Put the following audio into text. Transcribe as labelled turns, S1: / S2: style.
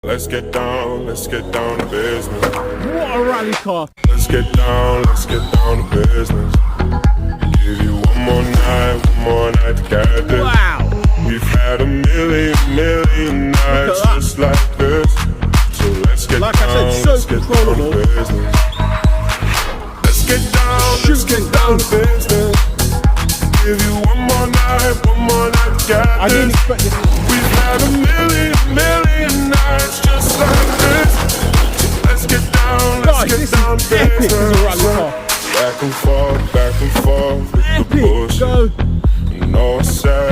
S1: Let's get down to business.
S2: What a rally car.
S1: Let's get down to business. Give you one more night to get this.
S2: Wow.
S1: We've had a million nights just like this. So let's get
S2: like
S1: down,
S2: I said, so
S1: let's get down
S2: controllable.
S1: to business. Let's get down to business. Give you one more night to get this.
S2: I didn't expect this.
S1: We've had a million nights just like this. So let's get down
S2: Guys, this
S1: to
S2: is epic as a rally car.
S1: Back and forth with the bullshit.
S2: Go.
S1: You know I said